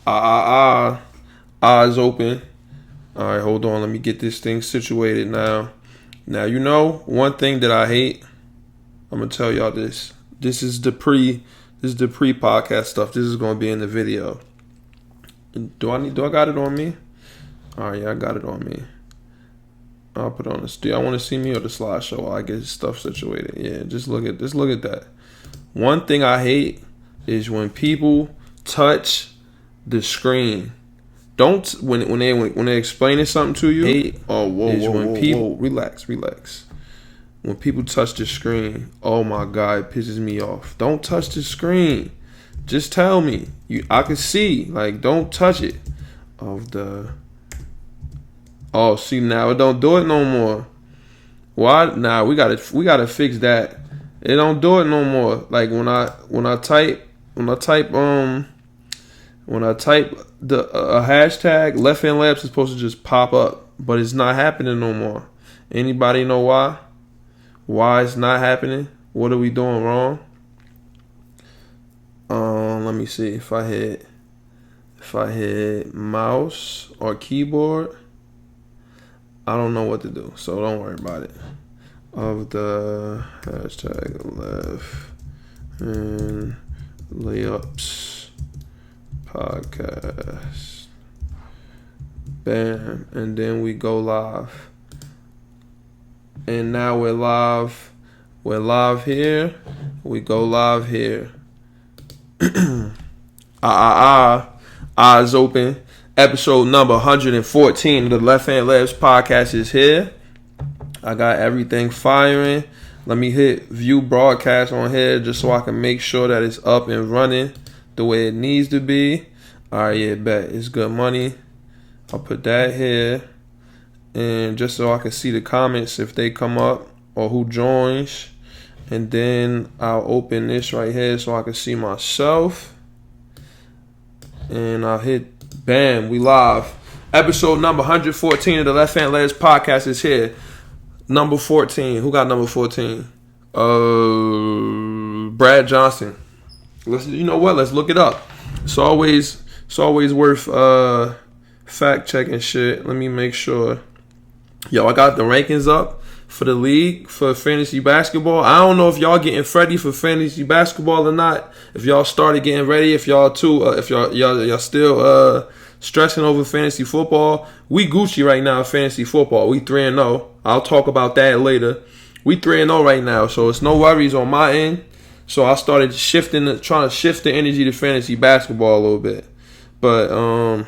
Eyes open. All right, hold on. Let me get this thing situated now. Now, one thing that I hate. I'm gonna tell y'all this. This is the pre-podcast stuff. This is gonna be in the video. Do I got it on me? All right, yeah, I got it on me. I'll put on this. Do y'all want to see me or the slideshow while I get stuff situated? Yeah, just look at that. One thing I hate is when people touch the screen. Don't when they're explaining something to you. Relax. When people touch the screen, oh my God, it pisses me off. Don't touch the screen. Just tell me. I can see. Like, don't touch it. See, now it don't do it no more. Why? Nah, we gotta fix that. It don't do it no more. Like when I type the hashtag, Left Hand Labs is supposed to just pop up, but it's not happening no more. Anybody know why? Why it's not happening? What are we doing wrong? Let me see if I hit mouse or keyboard. I don't know what to do, so don't worry about it. Of the hashtag Left and Layups podcast. Bam. And then we go live. And now we're live. We're live here. We go live here. Eyes open. Episode number 114 of the Left Hand Labs podcast is here. I got everything firing. Let me hit view broadcast on here just so I can make sure that it's up and running the way it needs to be. Alright, yeah, bet. It's good money. I'll put that here. And just so I can see the comments if they come up or who joins. And then I'll open this right here so I can see myself. And I'll hit bam, we live. Episode number 114 of the Left Hand Labs podcast is here. Number 14. Who got number 14? Brad Johnson. You know what? Let's look it up. It's always worth fact checking shit. Let me make sure. Yo, I got the rankings up for the league for fantasy basketball. I don't know if y'all getting ready for fantasy basketball or not. If y'all started getting ready, if y'all still stressing over fantasy football. We Gucci right now in fantasy football. We 3-0. I'll talk about that later. We 3-0 right now, so it's no worries on my end. So I started trying to shift the energy to fantasy basketball a little bit. But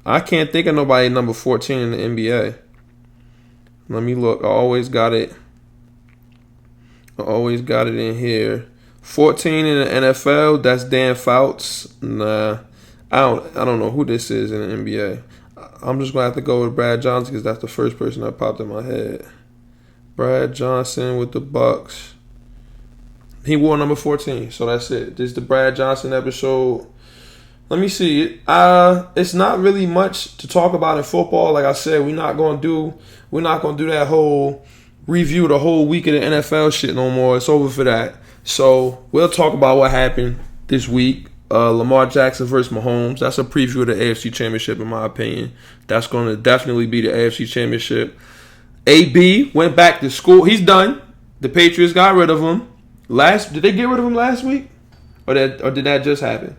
I can't think of nobody number 14 in the NBA. Let me look. I always got it in here. 14 in the NFL, that's Dan Fouts. Nah. I don't know who this is in the NBA. I'm just going to have to go with Brad Johnson because that's the first person that popped in my head. Brad Johnson with the Bucks. He wore number 14, so that's it. This is the Brad Johnson episode. Let me see. It's not really much to talk about in football. Like I said, we're not gonna do that whole review the whole week of the NFL shit no more. It's over for that. So we'll talk about what happened this week. Lamar Jackson versus Mahomes. That's a preview of the AFC Championship, in my opinion. That's going to definitely be the AFC Championship. AB went back to school. He's done. The Patriots got rid of him. Did they get rid of him last week? Or did that just happen?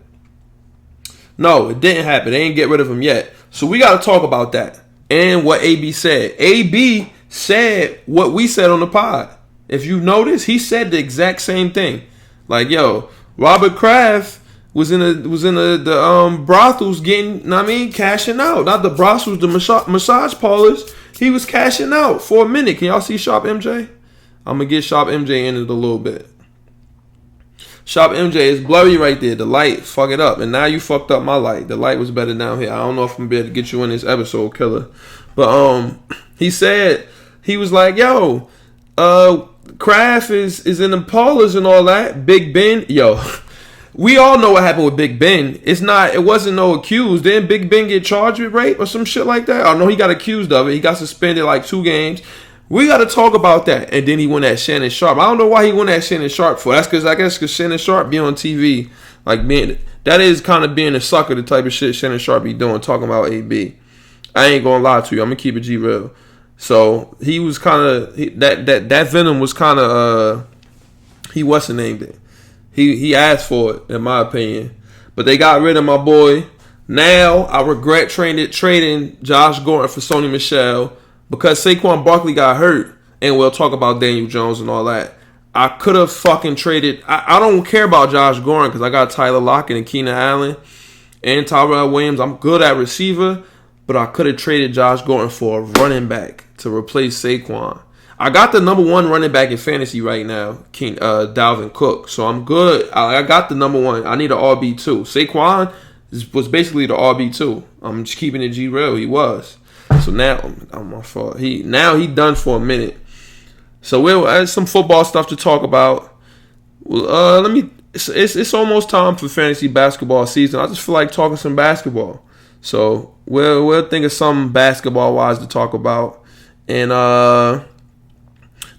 No, it didn't happen. They didn't get rid of him yet. So we got to talk about that and what AB said. AB said what we said on the pod. If you notice, he said the exact same thing. Like, yo, Robert Kraft was in the brothels getting, cashing out. Not the brothels, the massage parlors. He was cashing out for a minute. Can y'all see Shop MJ? I'm going to get Shop MJ in it a little bit. Shop MJ is blurry right there. The light, fuck it up. And now you fucked up my light. The light was better down here. I don't know if I'm able to get you in this episode, killer. But he said, he was like, yo, Kraft is in the parlors and all that. Big Ben, yo. We all know what happened with Big Ben. It wasn't no accused. Didn't Big Ben get charged with rape or some shit like that? Oh no, he got accused of it. He got suspended like 2 games. We got to talk about that. And then he went at Shannon Sharp. I don't know why he went at Shannon Sharp for. That's because Shannon Sharp be on TV, like that is kind of being a sucker, the type of shit Shannon Sharp be doing, talking about AB. I ain't gonna lie to you. I'm gonna keep it G real. So he was kind of that Venom was kind of he wasn't named it. He asked for it, in my opinion, but they got rid of my boy. Now I regret trading Josh Gordon for Sony Michel because Saquon Barkley got hurt, and we'll talk about Daniel Jones and all that. I could have fucking traded. I don't care about Josh Gordon because I got Tyler Lockett and Keenan Allen and Tyrell Williams. I'm good at receiver, but I could have traded Josh Gordon for a running back to replace Saquon. I got the number one running back in fantasy right now, Dalvin Cook. So I'm good. I got the number one. I need an RB2. Saquon was basically the RB2. I'm just keeping it G real. He was. So now, I'm my fault. He done for a minute. So we'll add some football stuff to talk about. It's almost time for fantasy basketball season. I just feel like talking some basketball. So we'll think of something basketball wise to talk about. And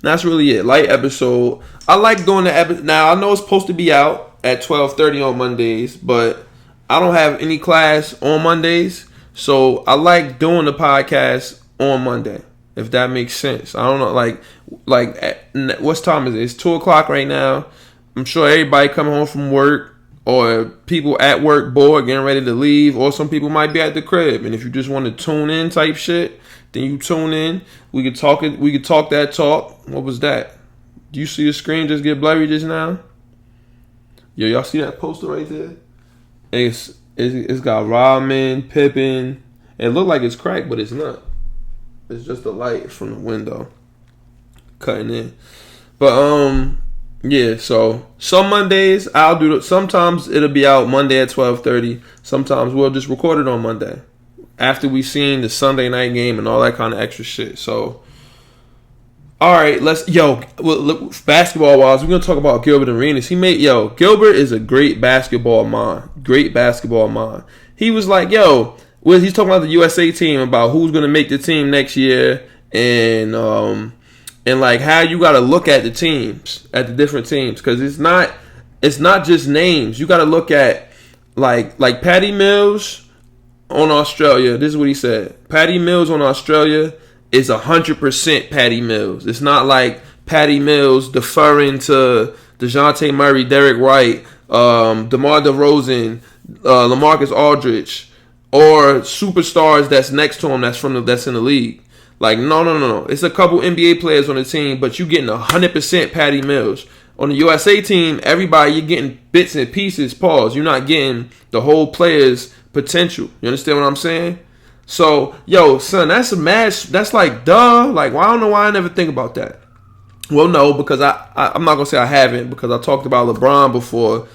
that's really it. Light episode. I like doing the episode. Now I know it's supposed to be out at 12:30 on Mondays, but I don't have any class on Mondays. So I like doing the podcast on Monday. If that makes sense. I don't know, what's time is it? It's 2 o'clock right now. I'm sure everybody coming home from work or people at work bored, getting ready to leave, or some people might be at the crib. And if you just want to tune in type shit, then you tune in. We could talk that talk. What was that? Do you see the screen just get blurry just now? Yo, y'all see that poster right there? It's got Rodman, Pippen. It looked like it's cracked, but it's not. It's just the light from the window cutting in. But yeah, so some Mondays I'll do sometimes it'll be out Monday at 12:30. Sometimes we'll just record it on Monday after we've seen the Sunday night game and all that kind of extra shit. So alright, look, basketball wise, we're gonna talk about Gilbert Arenas. Gilbert is a great basketball mind. He was like, he's talking about the USA team, about who's gonna make the team next year, and like how you gotta look at the teams, at the different teams, because it's not just names. You gotta look at like Patty Mills on Australia. This is what he said. Patty Mills on Australia is 100% Patty Mills. It's not like Patty Mills deferring to DeJounte Murray, Derek White, DeMar DeRozan, LaMarcus Aldridge, or superstars that's next to him that's in the league. Like, no. It's a couple NBA players on the team, but you getting 100% Patty Mills. On the USA team, everybody, you're getting bits and pieces, pause. You're not getting the whole player's potential. You understand what I'm saying? So, son, that's a match. That's like, duh. Like, well, I don't know why I never think about that. Well, no, because I'm not going to say I haven't, because I talked about LeBron before.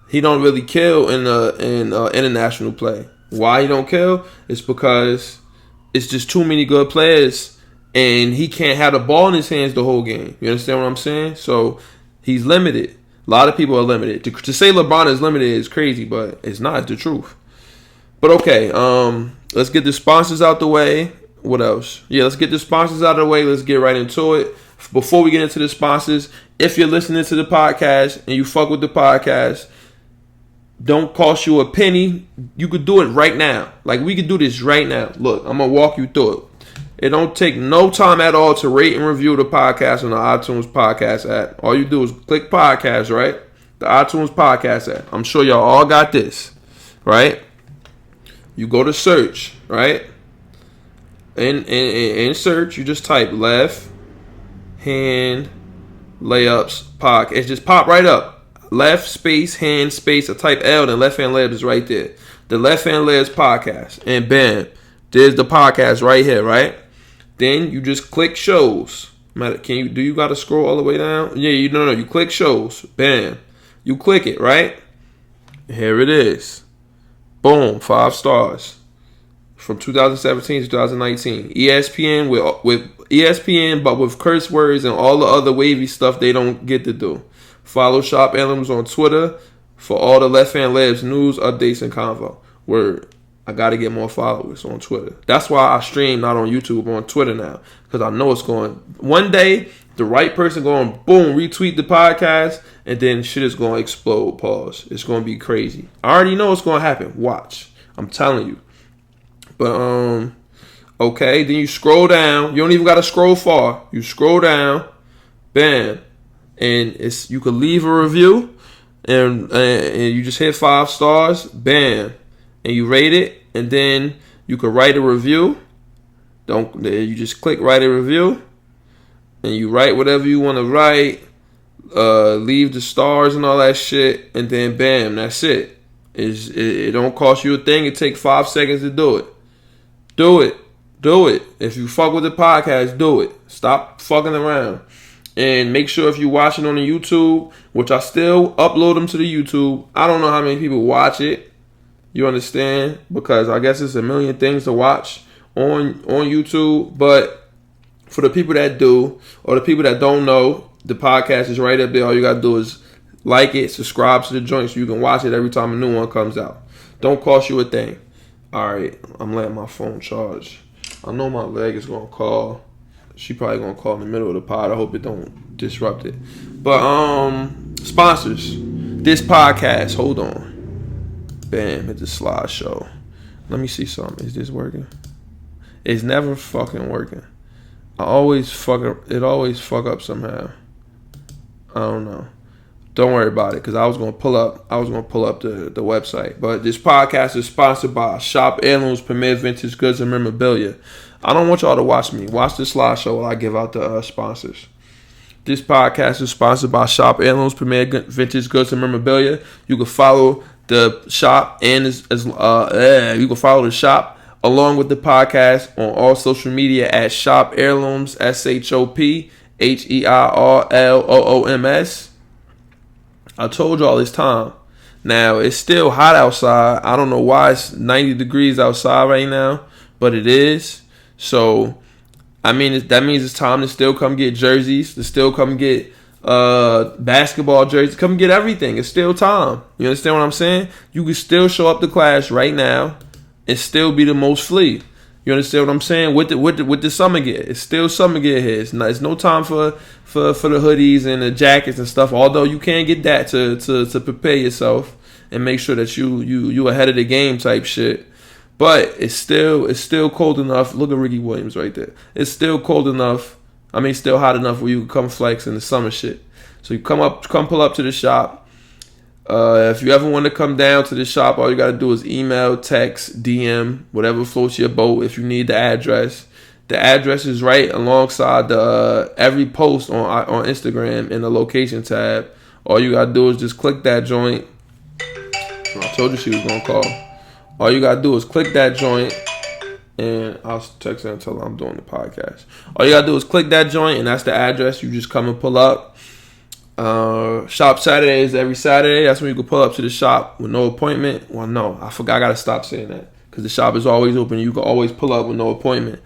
He don't really kill in international play. Why he don't kill? It's because it's just too many good players, and he can't have the ball in his hands the whole game. You understand what I'm saying? So he's limited. A lot of people are limited. To say LeBron is limited is crazy, but it's not the truth. But okay, let's get the sponsors out the way. What else? Yeah, let's get the sponsors out of the way. Let's get right into it. Before we get into the sponsors, if you're listening to the podcast and you fuck with the podcast, don't cost you a penny. You could do it right now. Like, we could do this right now. Look, I'm going to walk you through it. It don't take no time at all to rate and review the podcast on the iTunes podcast app. All you do is click podcast, right? The iTunes podcast app. I'm sure y'all all got this, right? You go to search, right? In search, you just type left hand layups podcast. It just pop right up. Left space, hand space, I type L, and left hand layups is right there. The left hand layups podcast. And bam, there's the podcast right here, right? Then you just click shows. Do you gotta scroll all the way down? Yeah, you click shows. Bam. You click it, right? Here it is. Boom, 5 stars. From 2017 to 2019. ESPN with ESPN, but with curse words and all the other wavy stuff they don't get to do. Follow Shop Heirlooms on Twitter for all the left hand labs news, updates, and convo. Word. I got to get more followers on Twitter. That's why I stream not on YouTube, on Twitter now. Because I know it's going, one day, the right person going, boom, retweet the podcast, and then shit is going to explode, pause. It's going to be crazy. I already know it's going to happen. Watch. I'm telling you. But, okay, then you scroll down. You don't even got to scroll far. You scroll down, bam, and you could leave a review, and you just hit 5 stars, bam. And you rate it, and then you can write a review. You just click write a review, and you write whatever you want to write. Leave the stars and all that shit, and then bam, that's it. It don't cost you a thing. It takes 5 seconds to do it. Do it. If you fuck with the podcast, do it. Stop fucking around. And make sure if you're watching on the YouTube, which I still upload them to the YouTube. I don't know how many people watch it. You understand? Because I guess it's a million things to watch on YouTube. But for the people that do, or the people that don't know, the podcast is right up there. All you got to do is like it, subscribe to the joint so you can watch it every time a new one comes out. Don't cost you a thing. All right, I'm letting my phone charge. I know my leg is going to call. She probably going to call in the middle of the pod. I hope it don't disrupt it. But sponsors. This podcast. Hold on. Bam, hit the slideshow. Let me see something. Is this working? It's never fucking working. It always fuck up somehow. I don't know. Don't worry about it, because I was gonna pull up the website. But this podcast is sponsored by Shop Heirlooms, Premier Vintage Goods and Memorabilia. I don't want y'all to watch me. Watch the slideshow while I give out the sponsors. This podcast is sponsored by Shop Heirlooms, Premier Vintage Goods and Memorabilia. You can follow the shop and you can follow the shop along with the podcast on all social media at Shop Heirlooms, ShopHeirlooms. I told you all this time. Now, it's still hot outside. I don't know why it's 90 degrees outside right now, but it is. So, I mean, that means it's time to still come get jerseys, to still come get basketball jerseys, come get everything. It's still time. You understand what I'm saying? You can still show up to class right now and still be the most flea. You understand what I'm saying? With the summer gear, it's still summer gear here. It's no time for the hoodies and the jackets and stuff. Although you can get that to prepare yourself and make sure that you ahead of the game type shit. But it's still cold enough. Look at Ricky Williams right there. It's still cold enough. I mean, still hot enough where you can come flex in the summer shit. So you come pull up to the shop. If you ever want to come down to the shop, all you got to do is email, text, DM, whatever floats your boat. If you need the address is right alongside the every post on Instagram in the location tab. All you got to do is just click that joint. I told you she was going to call. All you got to do is click that joint. And I'll text her and tell her I'm doing the podcast. All you gotta do is click that joint, and that's the address. You just come and pull up. Shop Saturdays every Saturday. That's when you can pull up to the shop with no appointment. Well, no, I forgot. I gotta stop saying that because the shop is always open. You can always pull up with no appointment.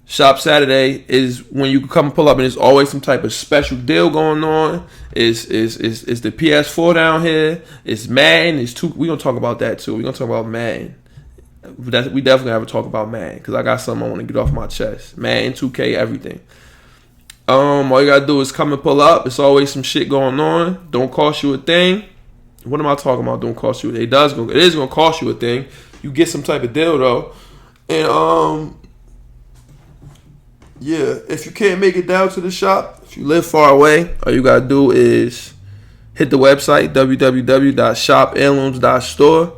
Shop Saturday is when you can come and pull up, and there's always some type of special deal going on. It's the PS4 down here. It's Madden. We're gonna talk about that too. We're gonna talk about Madden. We definitely have to talk about Madden because I got something I want to get off my chest. Madden, 2K, everything. All you gotta do is come and pull up. It's always some shit going on. Don't cost you a thing. What am I talking about? Don't cost you a thing. It is gonna cost you a thing. You get some type of deal though. And yeah, if you can't make it down to the shop, if you live far away, all you gotta do is hit the website www.shopheirlooms.store.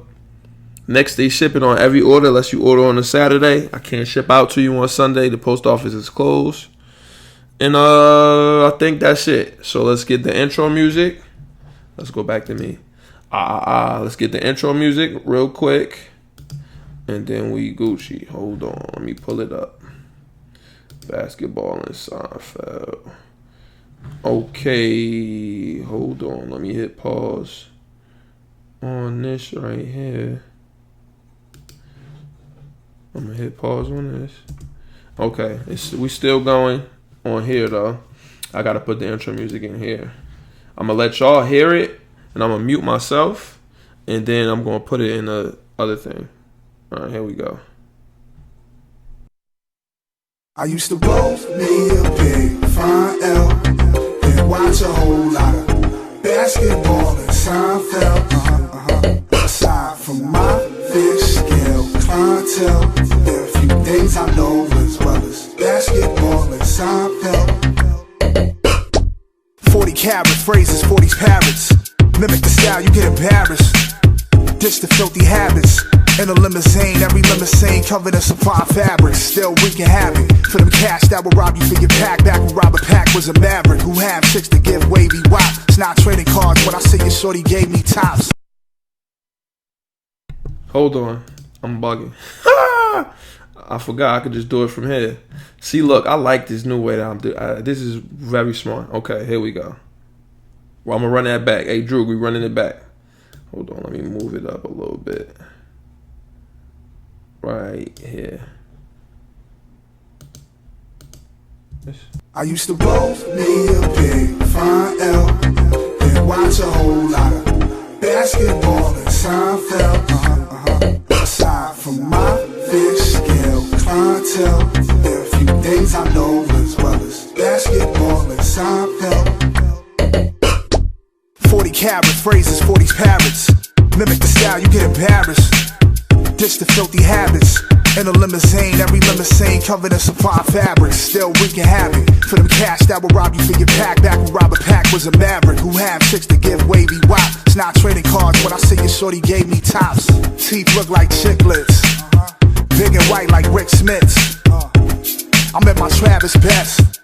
Next day shipping on every order unless you order on a Saturday. I can't ship out to you on Sunday. The post office is closed. And I think that's it. So let's get the intro music. Let's go back to me. Let's get the intro music real quick. And then we Gucci. Hold on. Let me pull it up. Basketball and Seinfeld. Okay. Hold on. Let me hit pause on this right here. I'm going to hit pause on this. Okay. We still going on here, though. I got to put the intro music in here. I'm going to let y'all hear it, and I'm going to mute myself, and then I'm going to put it in the other thing. All right, here we go. I used to roll me a big fine L and watch a whole lot of basketball and Seinfeld. Aside from my fish scale clientele, there are a few things I know as well as basketball and Seinfeld. 40 carat phrases, 40's parrots. Mimic the style, you get embarrassed. Ditch the filthy habits. In a limousine, every limousine covered in supply fabrics. Still wreaking havoc for them cash that will rob you for your pack. Back when Robert Pack was a maverick who had chicks to give wavy wop. It's not trading cards when I say your shorty gave me tops. Hold on, I'm bugging. I forgot I could just do it from here. See, look, I like this new way that I'm doing. This is very smart. Okay, here we go. Well, I'm gonna run that back. Hey, Drew, we running it back. Hold on, let me move it up a little bit. Right here. I used to roll me a big fine L and watch a whole lot of basketball and Seinfeld. Aside from my fish scale clientele, there are a few things I know as well as basketball and Seinfeld. 40 carat phrases, 40's parrots. Mimic the style, you get embarrassed. Ditch the filthy habits. In a limousine, every limousine covered in supply fabrics. Still wreaking havoc for them cash that will rob you for your pack. Back when Robert Pack was a maverick who had chicks to give wavy wop. It's not trading cards when I say your shorty gave me tops. Teeth look like chiclets, big and white like Rick Smith's. I'm at my Travis best.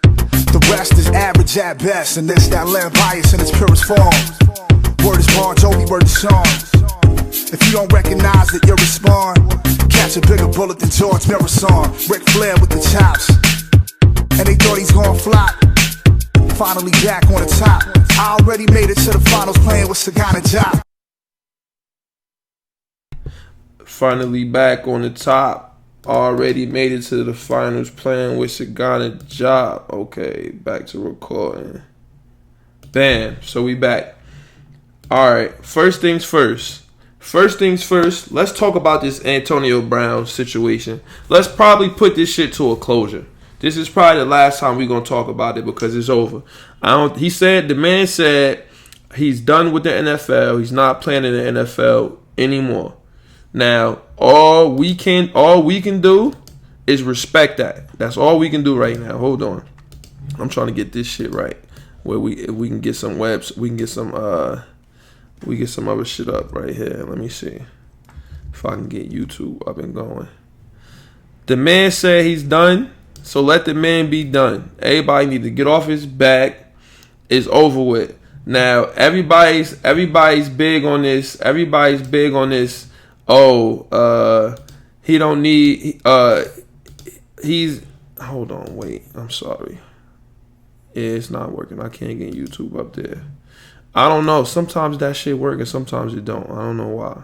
The rest is average at best, and this that land bias in its purest form. Word is Bon Jovi, word is Sean. If you don't recognize it, you'll respond. Catch a bigger bullet than George Marathon. Ric Flair with the chops, and they thought he's gonna flop. Finally back on the top. I already made it to the finals playing with Saga and Job. Finally back on the top. Already made it to the finals playing with Saga and Job. Okay, back to recording. Bam. So we back. Alright, first things first. Let's talk about this Antonio Brown situation. Let's probably put this shit to a closure. This is probably the last time we're going to talk about it because it's over. The man said he's done with the NFL. He's not playing in the NFL anymore. Now, all we can do is respect that. That's all we can do right now. Hold on. I'm trying to get this shit right. Where we can get some webs, we get some other shit up right here. Let me see if I can get YouTube up and going. The man said he's done, so let the man be done. Everybody need to get off his back. It's over with. Now everybody's big on this. Everybody's big on this. He don't need. He's. Hold on, wait. I'm sorry. Yeah, it's not working. I can't get YouTube up there. I don't know. Sometimes that shit work and sometimes it don't. I don't know why.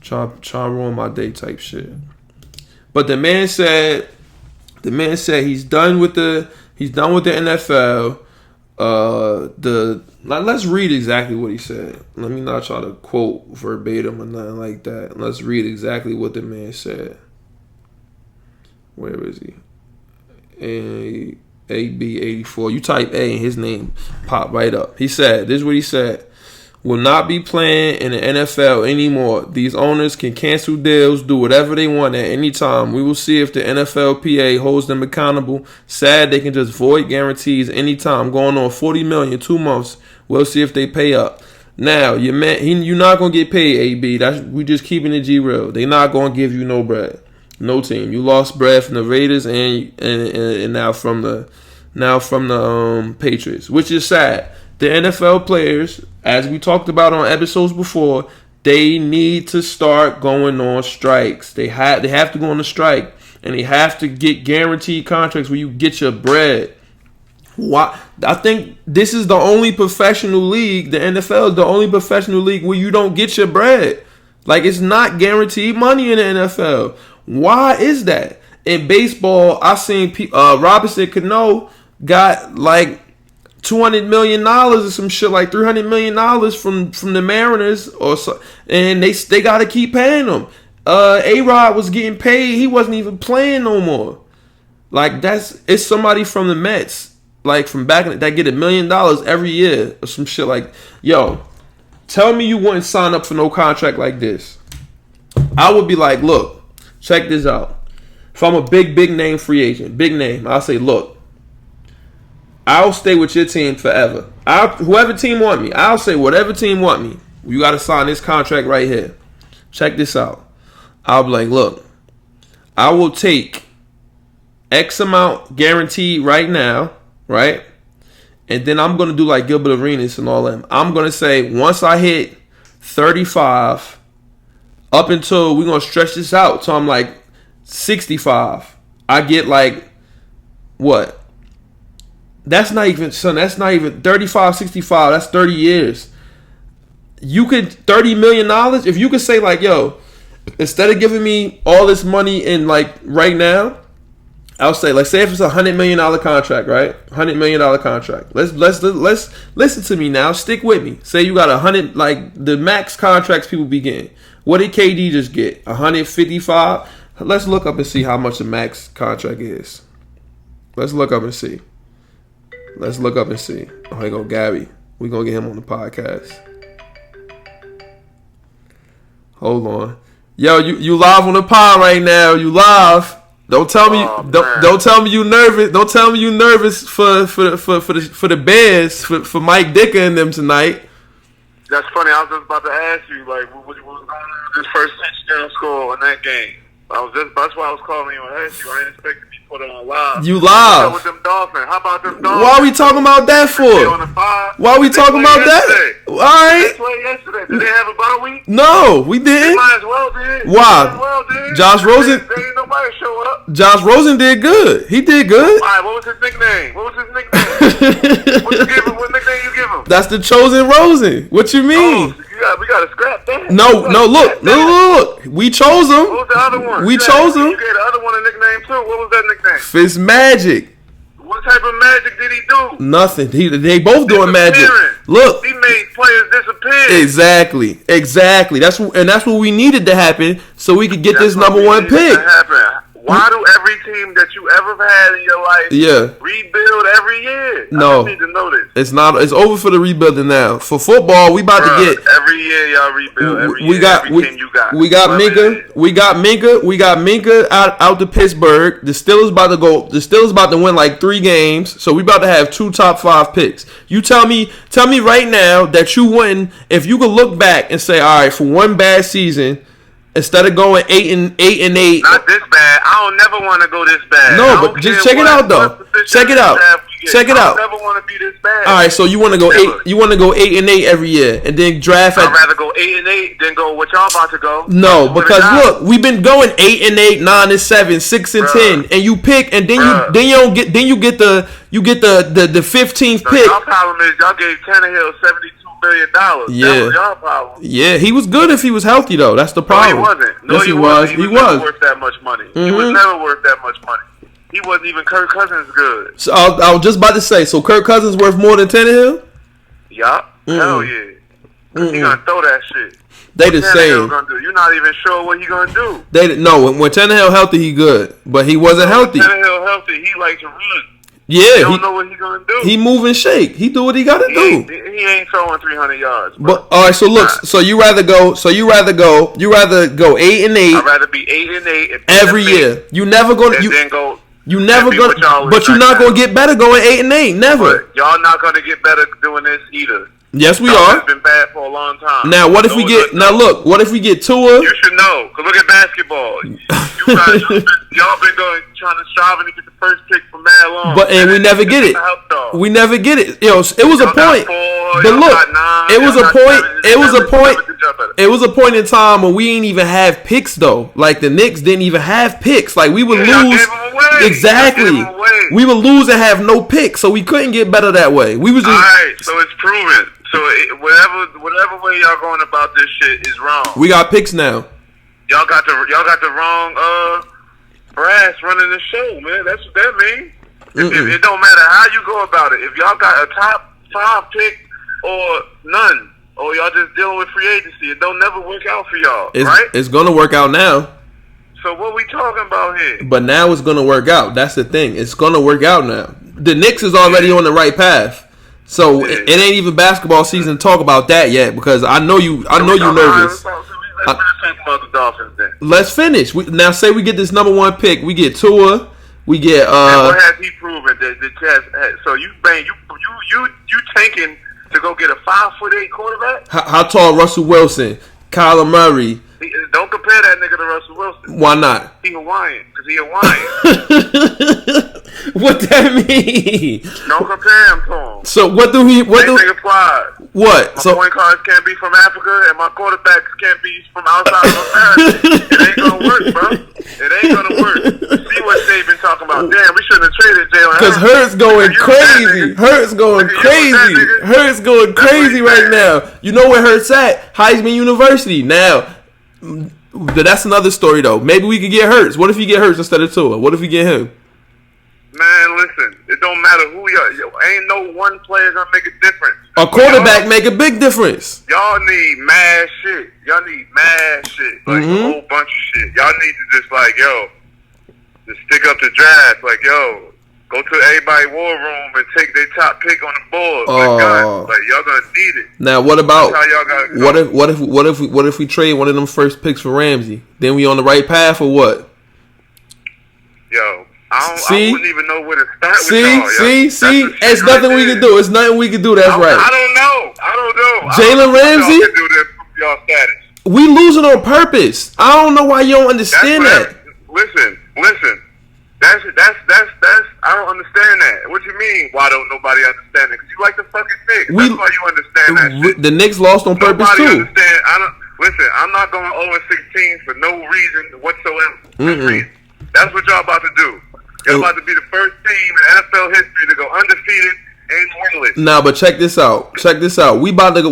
Try ruin my day type shit. But the man said he's done with the NFL. Let's read exactly what he said. Let me not try to quote verbatim or nothing like that. Let's read exactly what the man said. Where is he? AB84. You type A and his name pop right up. He said, this is what he said. Will not be playing in the NFL anymore. These owners can cancel deals, do whatever they want at any time. We will see if the NFLPA holds them accountable. Sad they can just void guarantees anytime. Going on $40 million, 2 months. We'll see if they pay up. Now, you're not gonna get paid, AB. We just keeping it G real. They not gonna give you no bread. No team. You lost bread from the Raiders and now from the Patriots, which is sad. The NFL players, as we talked about on episodes before, they need to start going on strikes. They have to go on a strike, and they have to get guaranteed contracts where you get your bread. Why? I think this is the only professional league. The NFL is the only professional league where you don't get your bread. Like, it's not guaranteed money in the NFL. Why is that? In baseball, I seen Robinson Cano got like $200 million or some shit, like $300 million from the Mariners, or so, and they got to keep paying them. A-Rod was getting paid. He wasn't even playing no more. Like, it's somebody from the Mets, like from back in that get $1 million every year or some shit like, yo, tell me you wouldn't sign up for no contract like this. I would be like, look, check this out. If I'm a big name free agent, big name, I'll say, look, I'll stay with your team forever. Whoever team want me, I'll say whatever team want me, you got to sign this contract right here. Check this out. I'll be like, look, I will take X amount guaranteed right now, right? And then I'm going to do like Gilbert Arenas and all that. I'm going to say once I hit 35, up until we're going to stretch this out till I'm like 65, I get like, what? That's not even 35, 65. That's 30 years. You could, $30 million, if you could say like, yo, instead of giving me all this money in like right now, I'll say, like, say if it's $100 million contract, right? $100 million contract. Let's listen to me now. Stick with me. Say you got 100, like the max contracts people be getting. What did KD just get? 155. Let's look up and see how much the max contract is. Let's look up and see. Oh, here go Gabby. We gonna get him on the podcast. Hold on. Yo, you live on the pod right now. You live. Don't tell me don't tell me you nervous. Don't tell me you nervous for the Bears for Mike Dicker and them tonight. That's funny. I was just about to ask you, like, what was going on with this first touchdown score in that game? That's why I was calling you and asked you. I didn't expect to be put on live. You live. With them Dolphins. How about them Dolphins? Why are we talking about that for? Why are we talking about that? All right. They played yesterday. Did they have a bye week? No, we didn't. They might as well did. Why? Josh Rosen. They ain't nobody show up. Josh Rosen did good. He did good. All right. What was his nickname? What nickname you give him? That's the chosen Rosen. What you mean? Oh, we gotta scrap that. No, look. We chose him. What was the other one? We chose him. You gave the other one a nickname too. What was that nickname? Fitzmagic. What type of magic did he do? Nothing. They both doing magic. Look, he made players disappear. Exactly. That's what we needed to happen so we could get this number one pick. Why do every team that you ever had in your life rebuild every year? No. I just need to know this. It's not. It's over for the rebuilding now. For football, we about to get every year y'all rebuild. Every team you got. We got Minka. We got Minka out to Pittsburgh. The Steelers about to win like 3 games. So we about to have 2 top 5 picks. You tell me right now that you wouldn't, if you could look back and say, all right, for one bad season, instead of going 8 and 8. Not this bad. I don't never want to go this bad. No, but just check it out though. Check it out. I don't never want to be this bad. All right, so you want to go 8? You want to go 8 and 8 every year, and then draft. I'd rather go 8 and 8 than go what y'all about to go. No, because look, we've been going 8 and 8, 9 and 7, 6 and 10, and you pick, and then you get the 15th pick. Y'all problem is y'all gave Tannehill $72 million. Yeah. That was y'all problem. Yeah, he was good if he was healthy though. That's the problem. No, he wasn't. No, yes, he was. He was never worth that much money. Mm-hmm. He was never worth that much money. He wasn't even Kirk Cousins good. So I was just about to say, so Kirk Cousins worth more than Tannehill? Yup. Hell yeah. He gonna throw that shit. They the same. You're not even sure what he gonna do. When Tannehill healthy, he good, but he wasn't healthy. Tannehill healthy, he likes to run. Yeah, he don't know what he gonna do. He move and shake. He do what he gotta do. He ain't throwing 300 yards. Bro. But all right, so look, so you rather go 8 and 8. I'd rather be 8 and 8 every year. You never gonna then go. You never gonna, but you're not gonna get better going 8 and 8. Never. But y'all not gonna get better doing this either. Yes, we are. It's been bad for a long time. Now, what if we get? Now, look. What if we get Tua? You should know. Cause look at basketball. Y'all been trying to strive to get the first pick for mad long. And we never get it. We never get it. It was a point. But look, it was a point. It was a point. It was a point in time when we ain't even have picks though. Like the Knicks didn't even have picks. Like we would lose. Exactly. We would lose and have no picks, so we couldn't get better that way. We was just. All right, so it's proven. So whatever way y'all going about this shit is wrong. We got picks now. Y'all got the wrong brass running the show, man. That's what that means. It don't matter how you go about it. If y'all got a top 5 pick or none, oh, y'all just dealing with free agency. It don't never work out for y'all, right? It's gonna work out now. So what we talking about here? But now it's gonna work out. That's the thing. It's gonna work out now. The Knicks is already on the right path. So it ain't even basketball season to talk about that yet because I know you nervous. Let's talk about the Dolphins then. Let's finish. Now say we get this number 1 pick. We get Tua. We get And what has he proven? So you tanking to go get a 5'8" quarterback? How tall Russell Wilson, Kyler Murray? Don't compare that nigga to Russell Wilson. Why not? He Hawaiian, because he Hawaiian. What that mean? Don't compare him to him. So what do he? What do? Applied. What? My So point guards can't be from Africa, and my quarterbacks can't be from outside of America. It ain't gonna work, bro. It ain't gonna work. See what they've been talking about? Damn, we shouldn't have traded Jalen. Because Hurts going crazy. Hurts going crazy. Hurts going crazy right now. You know where Hurts at? Heisman University. Now, that's another story though. Maybe we could get Hurts. What if you get Hurts instead of Tua? What if you get him? Man, listen. It don't matter who you are. Ain't no one player gonna make a difference. A quarterback make a big difference. Y'all need mad shit. Y'all need mad shit. Like a whole bunch of shit. Y'all need to just just stick up the draft. Like, yo, go to everybody's war room and take their top pick on the board. Like y'all gonna need it. Now what about That's how y'all gotta go. what if we trade one of them first picks for Ramsey? Then we on the right path or what? Yo. I wouldn't even know where to start with y'all. See? It's nothing we can do. It's nothing we can do. That's right. I don't know. Jalen Ramsey? Y'all can do that for y'all status. We losing on purpose. I don't know why you don't understand that. Listen. That's I don't understand that. What you mean? Why don't nobody understand it? Because you like the fucking Knicks. That's why you understand that shit. The Knicks lost on purpose too. Understand. Listen. I'm not going 0-16 for no reason whatsoever. That's what y'all about to do. Y'all about to be the first team in NFL history to go undefeated and winless. Nah, but check this out. We about to go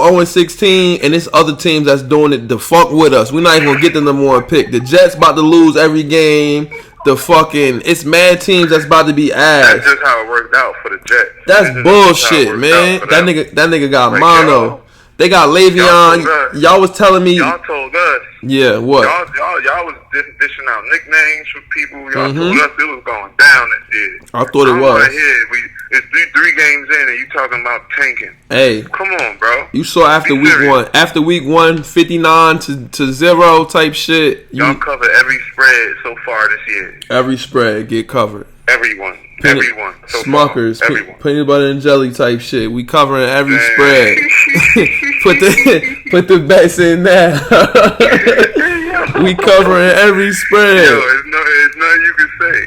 0-16, and it's other teams that's doing it to fuck with us. We're not even gonna get the number 1 pick. The Jets about to lose every game. It's mad teams that's about to be ass. That's just how it worked out for the Jets. That's bullshit, man. That nigga got mono. They got Le'Veon. Y'all was telling me. Y'all told us. Yeah, what? Y'all was dishing out nicknames for people. Y'all told us it was going down this year. I thought it was. It's three games in and you talking about tanking. Hey. Come on, bro. You saw after week one, 59 to 0 type shit. Y'all covered every spread so far this year. Every spread get covered. Everyone. So Smuckers, far, everyone. Peanut butter and jelly type shit. We covering every spread. put the bets in there. We covering every spread. Yo, it's nothing you can say.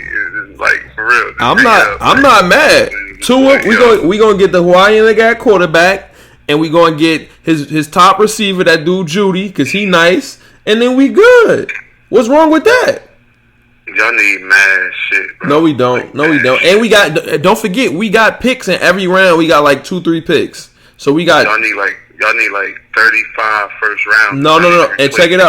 It's like for real. I'm not mad. Tua, we gonna get the Hawaiian nigga at quarterback, and we gonna get his top receiver, that dude Judy, cause he nice, and then we good. What's wrong with that? Y'all need mad shit, bro. No, we don't. And we got. Don't forget, we got picks in every round. We got like 2-3 picks. So we got. Y'all need like 35 first round. No. And check it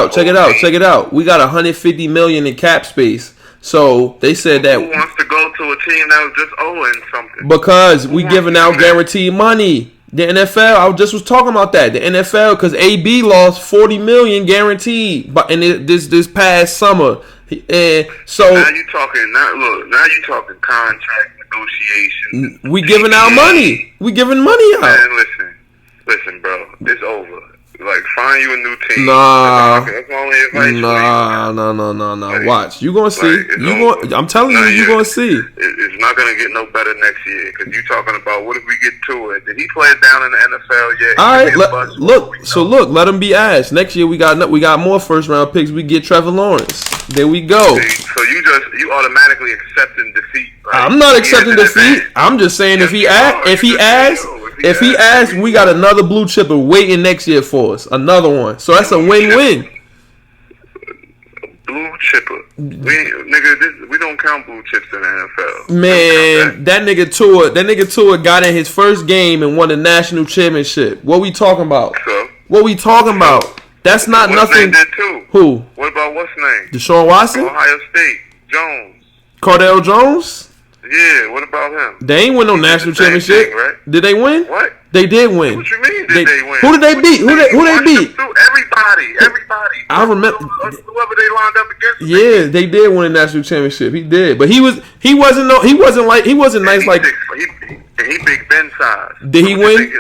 out. We got $150 million in cap space. So they said that. Who wants to go to a team that was just owing something? Because we giving out guaranteed money. The NFL, I just was talking about that. The NFL, because AB lost $40 million guaranteed, but in this past summer. And so now you talking contract negotiations. We giving out money. We giving money out. Man, listen, bro. It's over. Like, find you a new team. Nah. That's my only advice. Nah. Like, Watch. You gonna see. I'm telling you gonna see. It's not gonna get no better next year because you talking about what if we get to it? Did he play it down in the NFL yet? All right. Look. Let him be asked. Next year we got more first round picks. We get Trevor Lawrence. There we go. So you automatically accepting defeat. Right? I'm not accepting defeat. I'm just saying if he asks, we got another blue chipper waiting next year for us. Another one. So that's a win-win. Blue chipper. We don't count blue chips in the NFL. Man, that nigga Tua got in his first game and won the national championship. What we talking about? That's not nothing. Did too. Who? What about what's name? Deshaun Watson? Ohio State. Jones. Cardale Jones? Yeah, what about him? They ain't win no national championship. Thing, right? Did they win? What? They did win. What you mean? Did they win? Who did they beat? Who they beat? Everybody. I remember whoever they lined up against. Yeah, they did win the national championship. He did, but he wasn't nice like. He big Ben size. Did he win?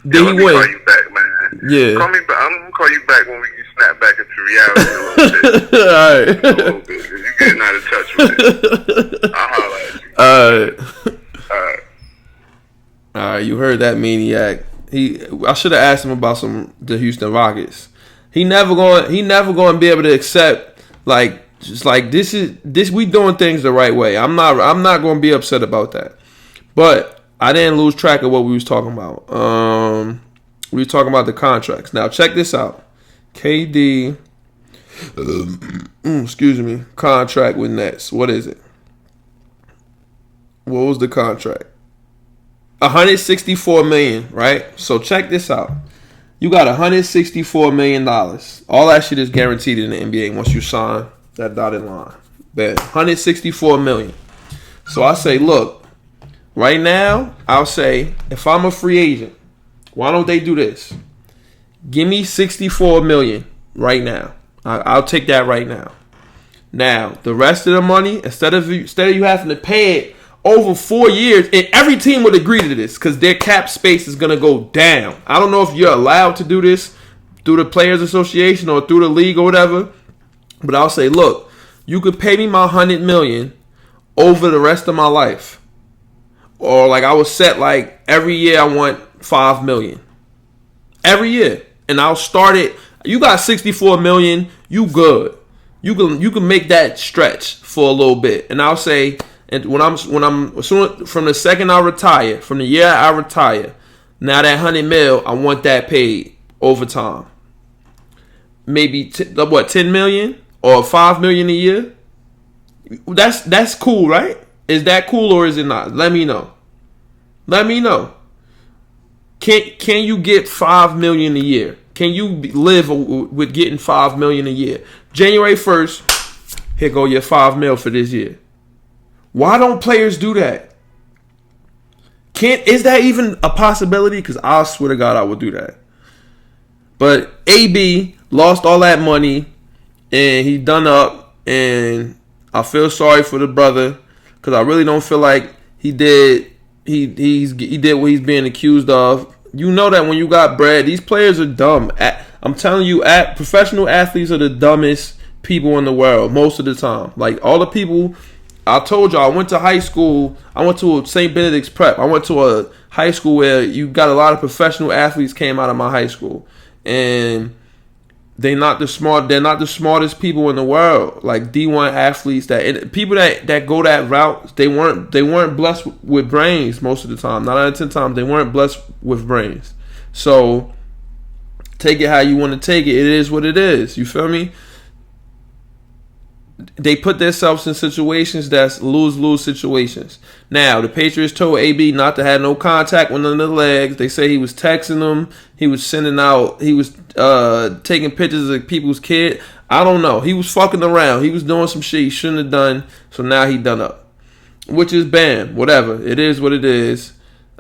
Did he win? Call you back, man. Yeah. Call me back. I'm gonna call you back when we snap back into reality a little bit. All right. A little bit. You getting out of touch with it. I'll holler at you. All right. All right. You heard that maniac. I should have asked him about the Houston Rockets. He never going to be able to accept this. We doing things the right way. I'm not going to be upset about that. But I didn't lose track of what we was talking about. We were talking about the contracts. Now check this out. KD, excuse me, contract with Nets. What is it? What was the contract? $164 million, right? So check this out. You got $164 million. All that shit is guaranteed in the NBA once you sign that dotted line. Bet $164 million. So I say, look, right now, I'll say, if I'm a free agent, why don't they do this? Give me $64 million right now. I'll take that right now. Now, the rest of the money, instead of you having to pay it over 4 years, and every team would agree to this because their cap space is going to go down. I don't know if you're allowed to do this through the Players Association or through the league or whatever, but I'll say, look, you could pay me my $100 million over the rest of my life. Or I would set every year I want $5 million. Every year. And I'll start it. You got $64 million, you good. You can make that stretch for a little bit. And I'll say, and from the second I retire, from the year I retire, now that $100 million, I want that paid over time. Maybe $10 million or $5 million a year? That's cool, right? Is that cool or is it not? Let me know. Can you get $5 million a year? Can you live with getting $5 million a year? January 1st, here go your $5 million for this year. Why don't players do that? Is that even a possibility? Because I swear to God, I would do that. But AB lost all that money, and he done up, and I feel sorry for the brother because I really don't feel like he did. He did what he's being accused of. You know that when you got bread, these players are dumb. I'm telling you, professional athletes are the dumbest people in the world most of the time. All the people. I told y'all, I went to high school. I went to a St. Benedict's Prep. I went to a high school where you got a lot of professional athletes came out of my high school, and they're not the smartest people in the world. D1 athletes people that go that route, they weren't blessed with brains most of the time. 9 out of 10 times they weren't blessed with brains. So take it how you want to take it. It is what it is. You feel me? They put themselves in situations that's lose-lose situations. Now, the Patriots told AB not to have no contact with none of the legs. They say he was texting them. He was taking pictures of people's kid. I don't know. He was fucking around. He was doing some shit he shouldn't have done. So now he done up. Which is bam. Whatever. It is what it is.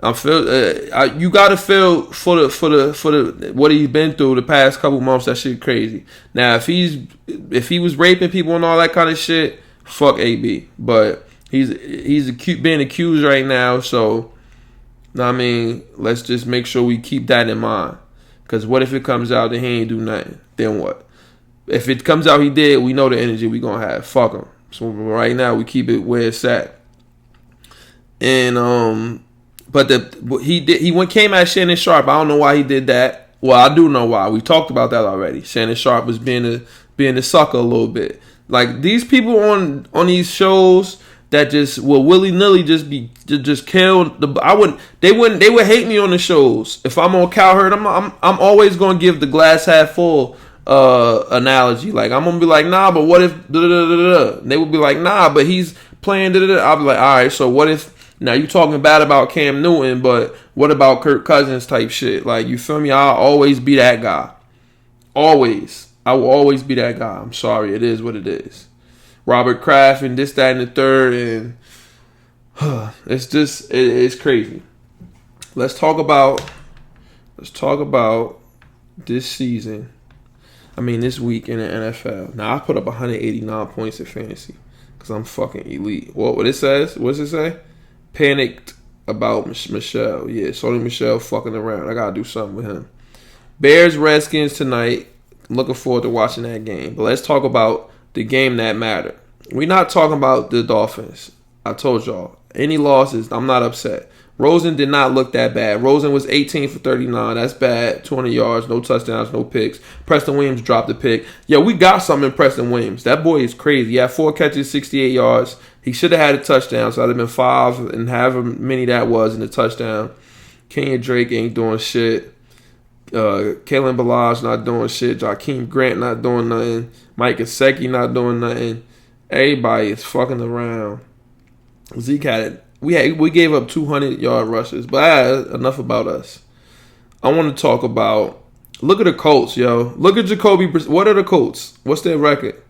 You gotta feel for the what he's been through the past couple months. That shit crazy. Now if he was raping people and all that kind of shit, fuck AB. But he's being accused right now. So I mean, let's just make sure we keep that in mind. Because what if it comes out that he ain't do nothing? Then what? If it comes out he did, we know the energy we gonna have. Fuck him. So right now we keep it where it's at. And But he came at Shannon Sharp. I don't know why he did that. Well, I do know why. We talked about that already. Shannon Sharp was being a sucker a little bit. These people on these shows that just will willy nilly just kill they would hate me on the shows. If I'm on Cowherd, I'm always gonna give the glass half full analogy. I'm gonna be like, nah, but what if They would be like, nah, but he's playing I'll be like, all right, so what if? Now, you talking bad about Cam Newton, but what about Kirk Cousins type shit? You feel me? I'll always be that guy. Always. I will always be that guy. I'm sorry. It is what it is. Robert Kraft and this, that, and the third. And it's just, it's crazy. let's talk about this season. I mean, this week in the NFL. Now, I put up 189 points in fantasy because I'm fucking elite. What it says? What's it say? Panicked about Michelle. Yeah, Sony Michelle fucking around. I gotta do something with him. Bears Redskins tonight. Looking forward to watching that game. But let's talk about the game that mattered. We're not talking about the Dolphins. I told y'all. Any losses, I'm not upset. Rosen did not look that bad. Rosen was 18 for 39. That's bad. 200 yards, no touchdowns, no picks. Preston Williams dropped a pick. Yo, we got something in Preston Williams. That boy is crazy. He had 4 catches, 68 yards. He should have had a touchdown, so I'd have been 5 and however many that was in the touchdown. Kenyon Drake ain't doing shit. Kalen Balaj not doing shit. Jakeem Grant not doing nothing. Mike Gesicki not doing nothing. Everybody is fucking around. Zeke had it. We gave up 200-yard rushes, but enough about us. I want to talk about. Look at the Colts, yo. Look at Jacoby. What are the Colts? What's their record?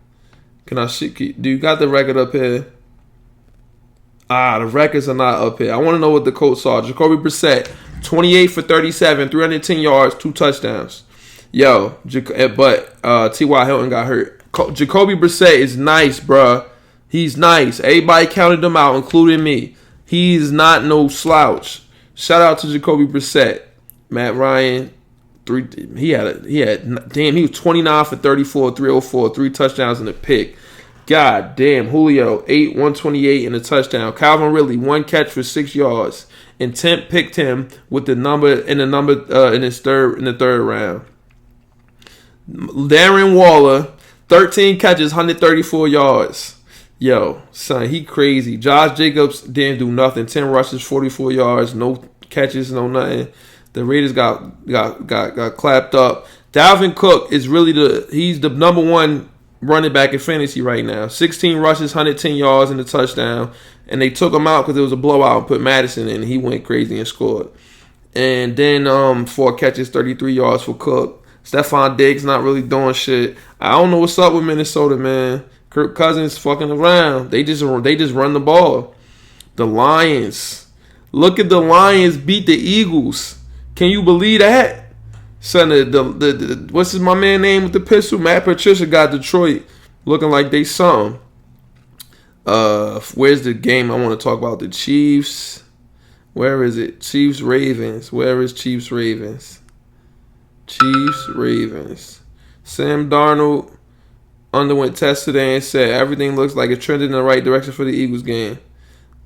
Can I see? Do you got the record up here? The records are not up here. I want to know what the Colts are. Jacoby Brissett, 28 for 37, 310 yards, 2 touchdowns. Yo, but T.Y. Hilton got hurt. Jacoby Brissett is nice, bruh. He's nice. Everybody counted him out, including me. He's not no slouch. Shout out to Jacoby Brissett. Matt Ryan, he was 29 for 34, 304, 3 touchdowns and a pick. God damn. Julio, 128 and a touchdown. Calvin Ridley, 1 catch for 6 yards. And Temp picked him with the number in the third round. Darren Waller, 13 catches, 134 yards. Yo, son, he crazy. Josh Jacobs didn't do nothing. 10 rushes, 44 yards, no catches, no nothing. The Raiders got clapped up. Dalvin Cook is really he's the number 1 running back in fantasy right now. 16 rushes, 110 yards, and a touchdown. And they took him out because it was a blowout and put Madison in. And he went crazy and scored. And then 4 catches, 33 yards for Cook. Stephon Diggs not really doing shit. I don't know what's up with Minnesota, man. Kirk Cousins fucking around. They just run the ball. The Lions. Look at the Lions beat the Eagles. Can you believe that? Son, what's my man name with the pistol? Matt Patricia got Detroit looking like they something. Where's the game I want to talk about? The Chiefs. Where is it? Chiefs Ravens. Where is Chiefs Ravens? Chiefs Ravens. Sam Darnold underwent tests today and said everything looks like it's trending in the right direction for the Eagles game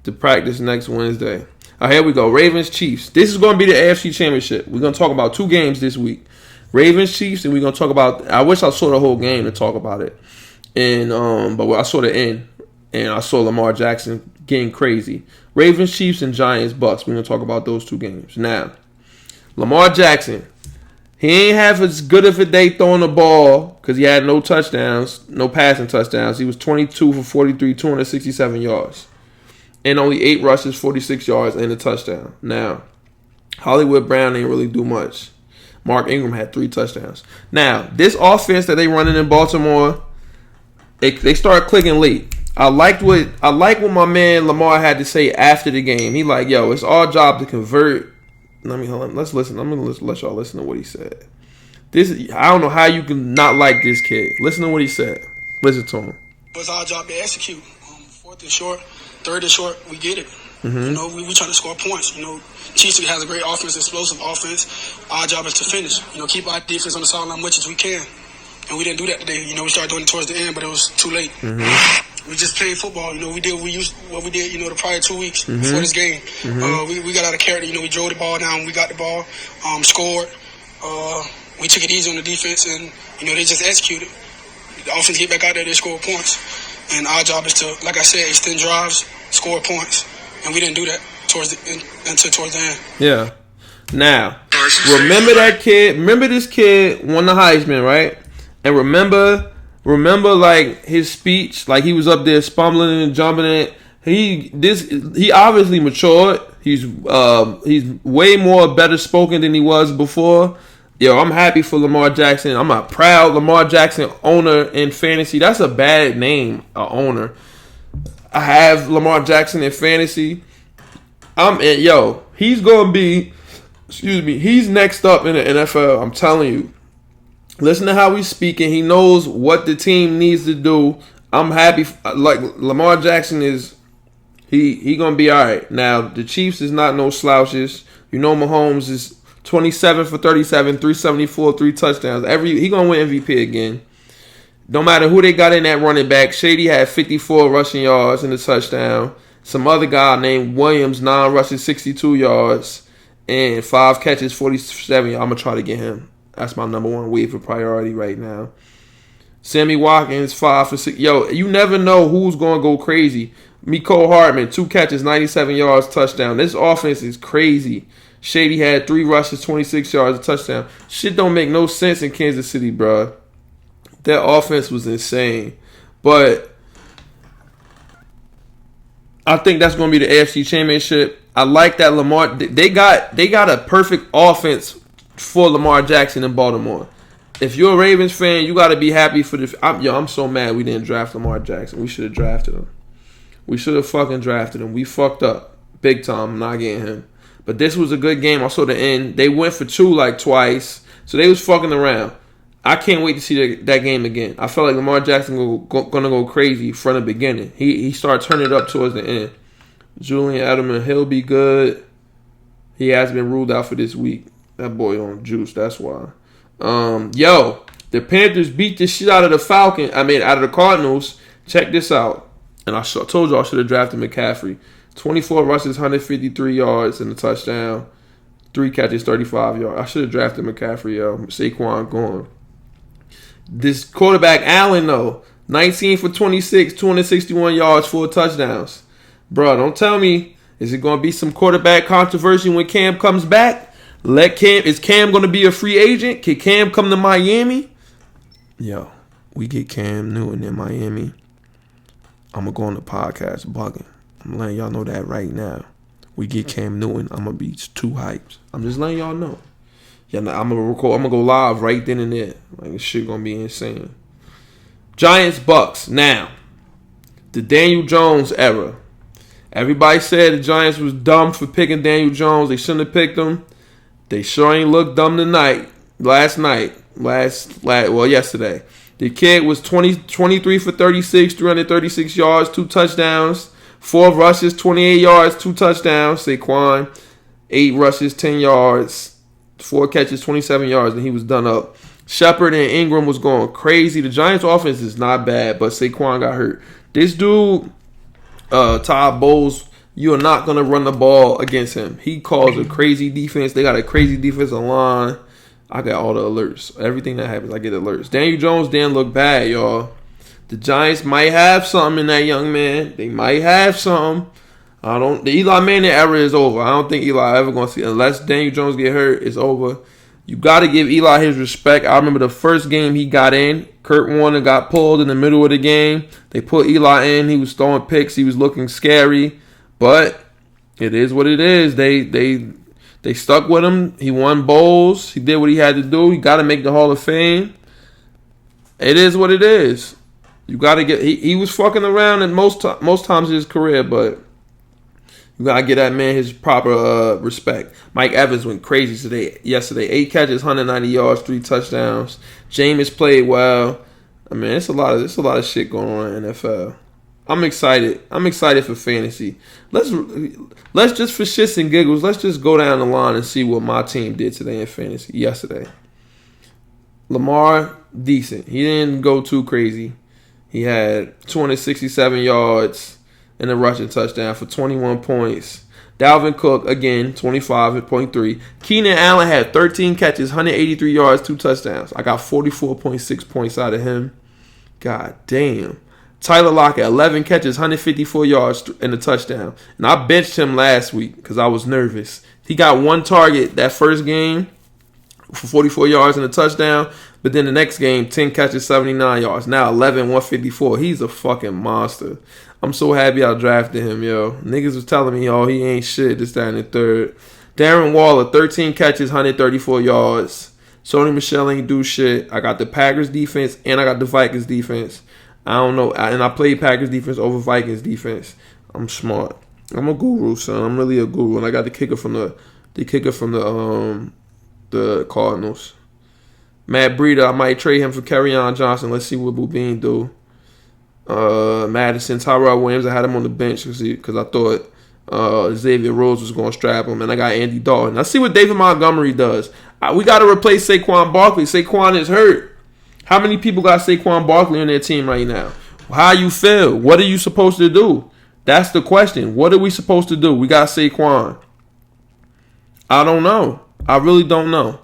to practice next Wednesday. Here we go. Ravens Chiefs. This is going to be the AFC Championship. We're going to talk about 2 games this week. Ravens Chiefs, and we're going to talk about. I wish I saw the whole game to talk about it, but I saw the end, and I saw Lamar Jackson getting crazy. Ravens Chiefs and Giants Bucks. We're going to talk about those 2 games now. Lamar Jackson. He ain't have as good of a day throwing the ball because he had no touchdowns, no passing touchdowns. He was 22 for 43, 267 yards. And only 8 rushes, 46 yards, and a touchdown. Now, Hollywood Brown ain't really do much. Mark Ingram had 3 touchdowns. Now, this offense that they running in Baltimore, they start clicking late. I like what my man Lamar had to say after the game. He like, yo, it's our job to convert. Let's listen. I'm gonna let y'all listen to what he said. I don't know how you can not like this kid. Listen to what he said. Listen to him. It's our job to execute. 4th is short, 3rd is short. We get it. Mm-hmm. You know, we try to score points. You know, Chiefs has a great offense, explosive offense. Our job is to finish. You know, keep our defense on the sideline much as we can. And we didn't do that today. You know, we started doing it towards the end, but it was too late. Mm-hmm. We just played football. You know, we did what we did, you know, the prior 2 weeks before this game. Mm-hmm. We got out of character. You know, we drove the ball down. We got the ball, scored. We took it easy on the defense, and, you know, they just executed. The offense get back out there, they score points. And our job is to, like I said, extend drives, score points. And we didn't do that towards the end. Yeah. Now, remember that kid. Remember this kid won the Heisman, right? And remember like his speech, like he was up there stumbling and jumping it. He obviously matured. He's way more better spoken than he was before. Yo, I'm happy for Lamar Jackson. I'm a proud Lamar Jackson owner in fantasy. That's a bad name, a owner. I have Lamar Jackson in fantasy. He's gonna be excuse me, he's next up in the NFL. I'm telling you. Listen to how he's speaking. He knows what the team needs to do. I'm happy. Like, Lamar Jackson is, he gonna be all right. Now, the Chiefs is not no slouches. You know, Mahomes is 27 for 37, 374, 3 touchdowns. He gonna win MVP again. No matter who they got in that running back. Shady had 54 rushing yards and a touchdown. Some other guy named Williams, 9 rushes, 62 yards, and 5 catches, 47 yards. I'm gonna try to get him. That's my number one waiver priority right now. Sammy Watkins, 5 for 6. Yo, you never know who's going to go crazy. Mecole Hardman, 2 catches, 97 yards, touchdown. This offense is crazy. Shady had 3 rushes, 26 yards, a touchdown. Shit don't make no sense in Kansas City, bro. That offense was insane. But I think that's going to be the AFC Championship. I like that Lamar. They got a perfect offense for Lamar Jackson in Baltimore. If you're a Ravens fan, you got to be happy for the. I'm so mad we didn't draft Lamar Jackson. We should have drafted him. We should have fucking drafted him. We fucked up big time not getting him. But this was a good game. I saw the end. They went for 2 like twice, so they was fucking around. I can't wait to see that game again. I felt like Lamar Jackson gonna go crazy from the beginning. He started turning it up towards the end. Julian Edelman, he'll be good. He has been ruled out for this week. That boy on juice, that's why. Yo, the Panthers beat the shit out of the out of the Cardinals. Check this out. And I told you I should have drafted McCaffrey. 24 rushes, 153 yards, and a touchdown. 3 catches, 35 yards. I should have drafted McCaffrey, yo. Saquon gone. This quarterback, Allen, though. 19 for 26, 261 yards, 4 touchdowns. Bro, don't tell me, is it going to be some quarterback controversy when Cam comes back? Is Cam going to be a free agent? Can Cam come to Miami? Yo, we get Cam Newton in Miami. I'm going to go on the podcast bugging. I'm letting y'all know that right now. We get Cam Newton, I'm going to be too hyped. I'm just letting y'all know. Yeah, I'm going to go live right then and there. Like, this shit going to be insane. Giants, Bucks. Now, the Daniel Jones era. Everybody said the Giants was dumb for picking Daniel Jones. They shouldn't have picked him. They sure ain't looked dumb tonight. Yesterday. The kid was 23 for 36, 336 yards, 2 touchdowns, 4 rushes, 28 yards, 2 touchdowns. Saquon, 8 rushes, 10 yards, 4 catches, 27 yards, and he was done up. Shepard and Ingram was going crazy. The Giants' offense is not bad, but Saquon got hurt. This dude, Todd Bowles, you are not going to run the ball against him. He calls a crazy defense. They got a crazy defensive line. I got all the alerts. Everything that happens, I get alerts. Daniel Jones didn't look bad, y'all. The Giants might have something in that young man. They might have something. The Eli Manning era is over. I don't think Eli ever going to see, unless Daniel Jones get hurt, it's over. You got to give Eli his respect. I remember the first game he got in, Kurt Warner got pulled in the middle of the game. They put Eli in. He was throwing picks. He was looking scary. But it is what it is. They stuck with him. He won bowls. He did what he had to do. He got to make the Hall of Fame. It is what it is. You got to get. He was fucking around in most times in his career, but you got to get that man his proper respect. Mike Evans went crazy yesterday. 8 catches, 190 yards, 3 touchdowns. Jameis played well. I mean, it's a lot of shit going on in the NFL. I'm excited. I'm excited for fantasy. Let's just, for shits and giggles, let's just go down the line and see what my team did today in fantasy yesterday. Lamar, decent. He didn't go too crazy. He had 267 yards and a rushing touchdown for 21 points. Dalvin Cook, again, 25.3. Keenan Allen had 13 catches, 183 yards, 2 touchdowns. I got 44.6 points out of him. God damn. Tyler Lockett, 11 catches, 154 yards, and a touchdown. And I benched him last week because I was nervous. He got 1 target that first game for 44 yards and a touchdown. But then the next game, 10 catches, 79 yards. Now 11, 154. He's a fucking monster. I'm so happy I drafted him, yo. Niggas was telling me, oh, he ain't shit, this, that, and the third. Darren Waller, 13 catches, 134 yards. Sony Michel ain't do shit. I got the Packers defense and I got the Vikings defense. I don't know. And I played Packers defense over Vikings defense. I'm smart. I'm a guru, son. I'm really a guru. And I got the kicker from the the kicker from the Cardinals. Matt Breida, I might trade him for Kerryon Johnson. Let's see what Boubin do. Madison, Tyrell Williams, I had him on the bench because I thought Xavier Rhodes was going to strap him, and I got Andy Dalton. Let's see what David Montgomery does. We got to replace Saquon Barkley. Saquon is hurt. How many people got Saquon Barkley on their team right now? How you feel? What are you supposed to do? That's the question. What are we supposed to do? We got Saquon. I don't know. I really don't know.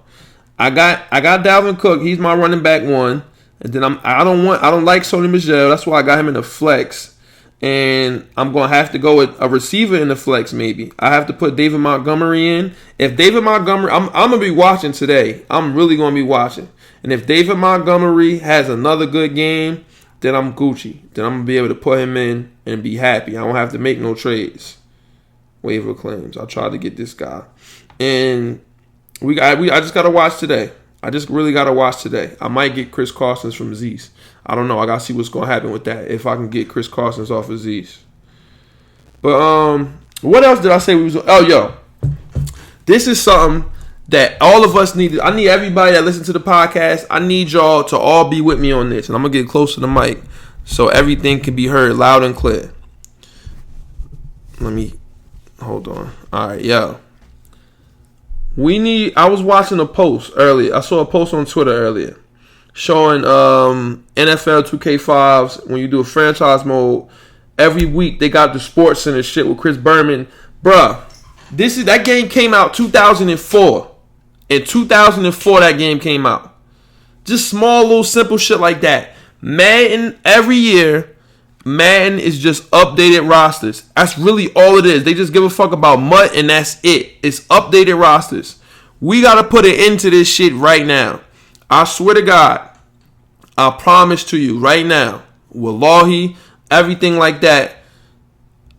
I got Dalvin Cook. He's my running back one. And then I don't like Sony Michel. That's why I got him in the flex. And I'm gonna have to go with a receiver in the flex. Maybe I have to put David Montgomery in. If David Montgomery, I'm gonna be watching today. I'm really gonna be watching. And if David Montgomery has another good game, then I'm Gucci. Then I'm gonna be able to put him in and be happy. I don't have to make no trades. Waiver claims. I tried to get this guy, and I just gotta watch today. I just really gotta watch today. I might get Chris Carson's from Zeus. I don't know. I gotta see what's gonna happen with that. If I can get Chris Carson's off of Zeus. But what else did I say we was? Oh, yo, this is something that all of us need. I need everybody that listens to the podcast. I need y'all to all be with me on this, and I'm gonna get close to the mic so everything can be heard loud and clear. Let me hold on. All right, yo. I was watching a post earlier. I saw a post on Twitter earlier showing NFL 2K5s when you do a franchise mode. Every week they got the Sports Center shit with Chris Berman. Bruh, that game came out 2004. In 2004 that game came out. Just small little simple shit like that. Madden, every year, Madden is just updated rosters. That's really all it is. They just give a fuck about MUT and that's it. It's updated rosters. We got to put an end to this shit right now. I swear to God, I promise to you right now, wallahi, everything like that,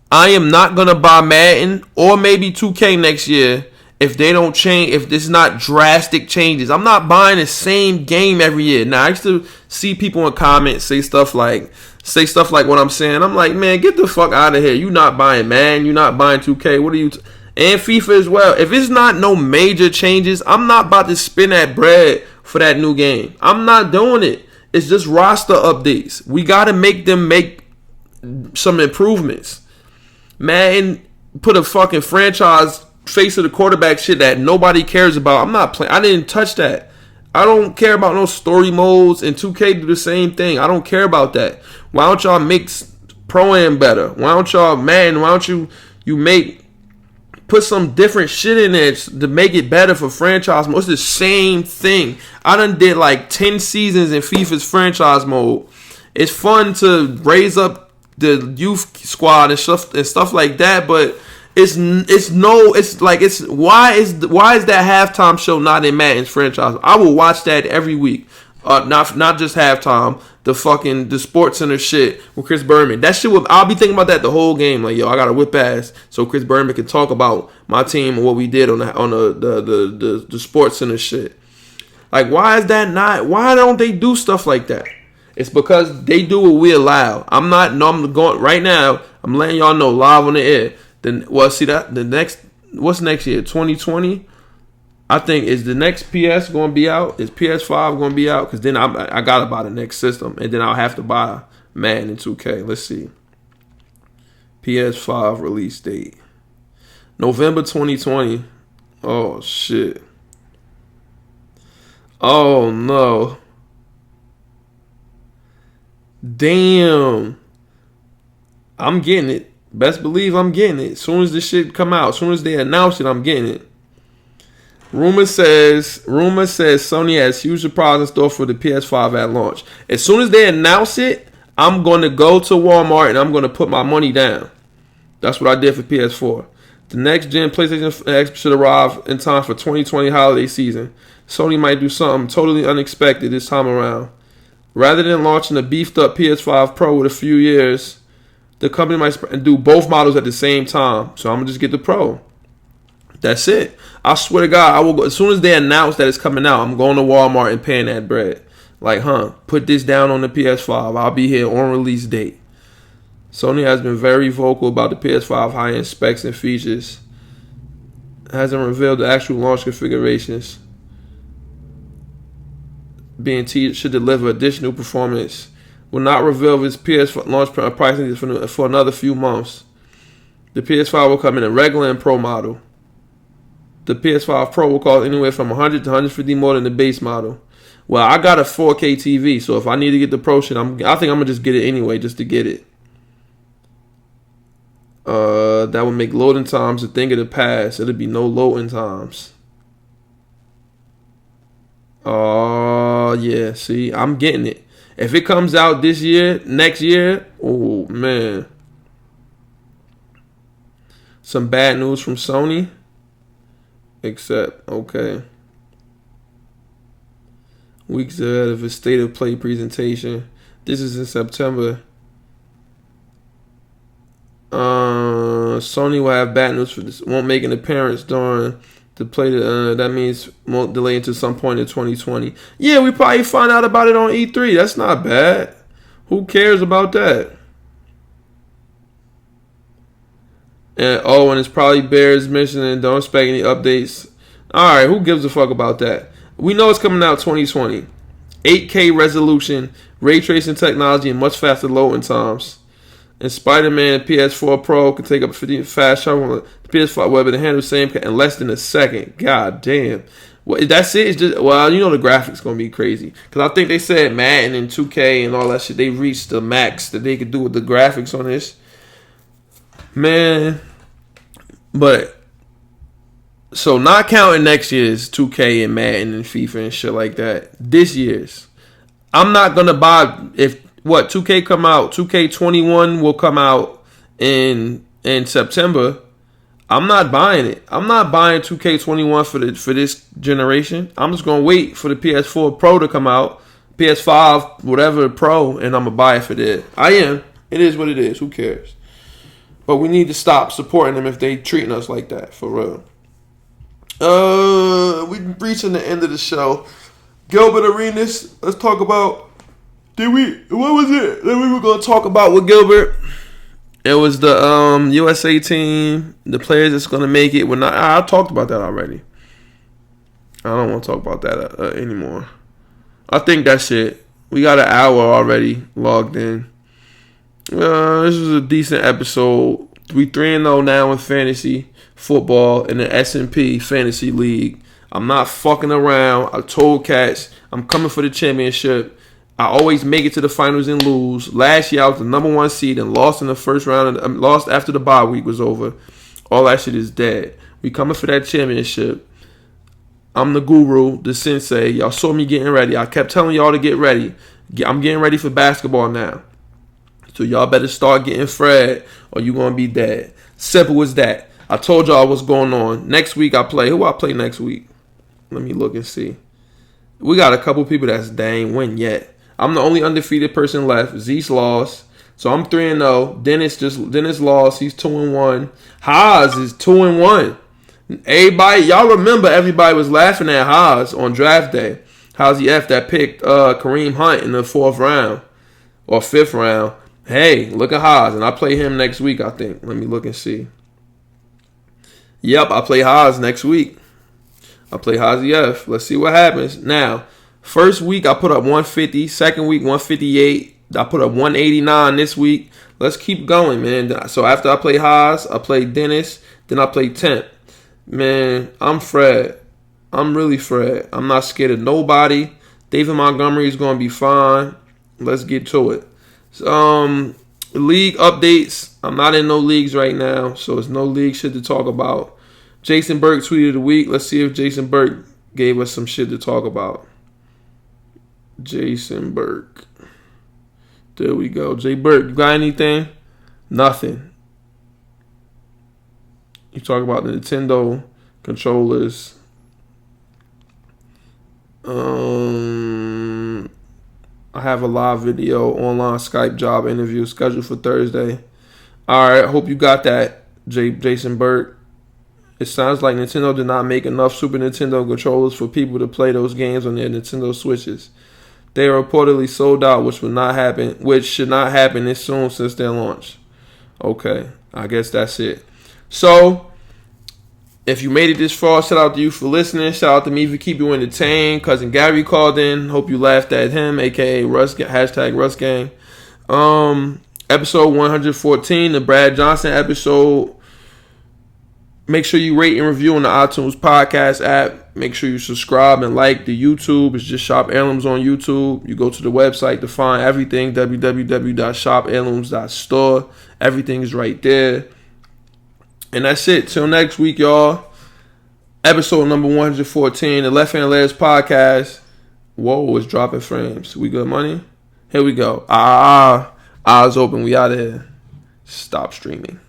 I am not going to buy Madden or maybe 2K next year if they don't change, if this is not drastic changes. I'm not buying the same game every year. Now, I used to see people in comments say stuff like what I'm saying. I'm like, man, get the fuck out of here. You not buying Madden. You not buying 2K. What are you... And FIFA as well. If it's not no major changes, I'm not about to spend that bread for that new game. I'm not doing it. It's just roster updates. We got to make them make some improvements. Madden put a fucking franchise face of the quarterback shit that nobody cares about. I'm not playing. I didn't touch that. I don't care about no story modes, and 2K do the same thing. I don't care about that. Why don't y'all make Pro-Am better? Why don't y'all, man, why don't you put some different shit in there to make it better for franchise mode? It's the same thing. I done did like 10 seasons in FIFA's franchise mode. It's fun to raise up the youth squad and stuff like that, but why is that halftime show not in Madden's franchise? I will watch that every week. Not just halftime, the Sports Center shit with Chris Berman. That shit I'll be thinking about that the whole game. Like, yo, I gotta whip ass so Chris Berman can talk about my team and what we did on the Sports Center shit. Like, why don't they do stuff like that? It's because they do what we allow. I'm going right now. I'm letting y'all know live on the air. What's next year? 2020. I think is the next PS going to be out? Is PS5 going to be out? Because then I got to buy the next system, and then I'll have to buy Madden and 2K. Let's see. PS5 release date. November 2020. Oh, shit. Oh, no. Damn. I'm getting it. Best believe I'm getting it. As soon as this shit come out, as soon as they announce it, I'm getting it. Rumor says Sony has huge surprise in store for the PS5 at launch. As soon as they announce it, I'm going to go to Walmart and I'm going to put my money down. That's what I did for PS4. The next gen PlayStation X should arrive in time for 2020 holiday season. Sony might do something totally unexpected this time around. Rather than launching a beefed up PS5 Pro with a few years, the company might do both models at the same time. So I'm going to just get the Pro. That's it. I swear to God, I will go, as soon as they announce that it's coming out, I'm going to Walmart and paying that bread. Like, put this down on the PS5. I'll be here on release date. Sony has been very vocal about the PS5 high-end specs and features. hasn't revealed the actual launch configurations. Being teased should deliver additional performance. Will not reveal its PS5 launch pricing for another few months. The PS5 will come in a regular and Pro model. The PS5 Pro will cost anywhere from $100 to $150 more than the base model. Well, I got a 4K TV, so if I need to get the Pro shit, I think I'm gonna just get it anyway, just to get it. That would make loading times a thing of the past. It'll be no loading times. Oh, yeah. See, I'm getting it. If it comes out this year, next year, oh, man. Some bad news from Sony. Except, okay. Weeks ahead of a state of play presentation. This is in September. Sony will have bad news for this. Won't make an appearance during the play. That means won't delay into some point in 2020. Yeah, we probably find out about it on E3. That's not bad. Who cares about that? And it's probably Bears mission and don't expect any updates. Alright, who gives a fuck about that? We know it's coming out 2020. 8K resolution, ray tracing technology, and much faster loading times. And Spider-Man PS4 Pro can take up 50 fast travel. The PS5 will be able to handle the same in less than a second. God damn. Well, that's it. It's just, well, you know the graphics gonna be crazy. Because I think they said Madden and 2K and all that shit, they reached the max that they could do with the graphics on this. Man. But, so not counting next year's 2K and Madden and FIFA and shit like that. This year's. I'm not gonna buy, if 2K come out, 2K21 will come out in September. I'm not buying it. I'm not buying 2K21 for this generation. I'm just gonna wait for the PS4 Pro to come out, PS5, whatever Pro, and I'm gonna buy it for that. I am. It is what it is. Who cares? But we need to stop supporting them if they treating us like that, for real. We reaching the end of the show. Gilbert Arenas. Let's talk about. What was it that we were going to talk about with Gilbert? It was the USA team, the players that's going to make it. I talked about that already. I don't want to talk about that anymore. I think that's it. We got an hour already logged in. This was a decent episode. We 3-0 now in fantasy football in the S&P Fantasy League. I'm not fucking around. I told cats I'm coming for the championship. I always make it to the finals and lose. Last year I was the number 1 seed and lost in the first round. Lost after the bye week was over. All that shit is dead. We coming for that championship. I'm the guru, the sensei. Y'all saw me getting ready. I kept telling y'all to get ready. I'm getting ready for basketball now. So y'all better start getting Fred or you going to be dead. Simple as that. I told y'all what's going on. Next week I play. Who I play next week? Let me look and see. We got a couple people that's dang win yet. I'm the only undefeated person left. Zeke's lost. So I'm 3-0. Dennis lost. He's 2-1. Haas is 2-1. Everybody, y'all remember everybody was laughing at Haas on draft day. Haasy F that picked Kareem Hunt in the 4th round or 5th round. Hey, look at Haas. And I play him next week, I think. Let me look and see. Yep, I play Haas next week. I play Haasy F. Let's see what happens. Now, first week, I put up 150. Second week, 158. I put up 189 this week. Let's keep going, man. So after I play Haas, I play Dennis. Then I play Temp. Man, I'm Fred. I'm really Fred. I'm not scared of nobody. David Montgomery is going to be fine. Let's get to it. League updates. I'm not in no leagues right now, so there's no league shit to talk about. Jason Burke tweeted of the week. Let's see if Jason Burke gave us some shit to talk about. Jason Burke. There we go. Jay Burke, you got anything? Nothing. You talk about the Nintendo controllers. I have a live video online Skype job interview scheduled for Thursday. Alright, hope you got that, Jason Burke. It sounds like Nintendo did not make enough Super Nintendo controllers for people to play those games on their Nintendo Switches. They are reportedly sold out, which should not happen this soon since their launch. Okay, I guess that's it. So, If you made it this far, shout out to you for listening. Shout out to me for keeping you entertained. Cousin Gary called in. Hope you laughed at him, aka Russ, hashtag Russ Gang. Episode 114, the Brad Johnson episode. Make sure you rate and review on the iTunes podcast app. Make sure you subscribe and like the YouTube. It's just Shop Heirlooms on YouTube. You go to the website to find everything, www.shopheirlooms.store. Everything is right there. And that's it. Till next week, y'all. Episode number 114, the Left Hand Layers podcast. Whoa, it's dropping frames. We good money? Here we go. Eyes open. We out of here. Stop streaming.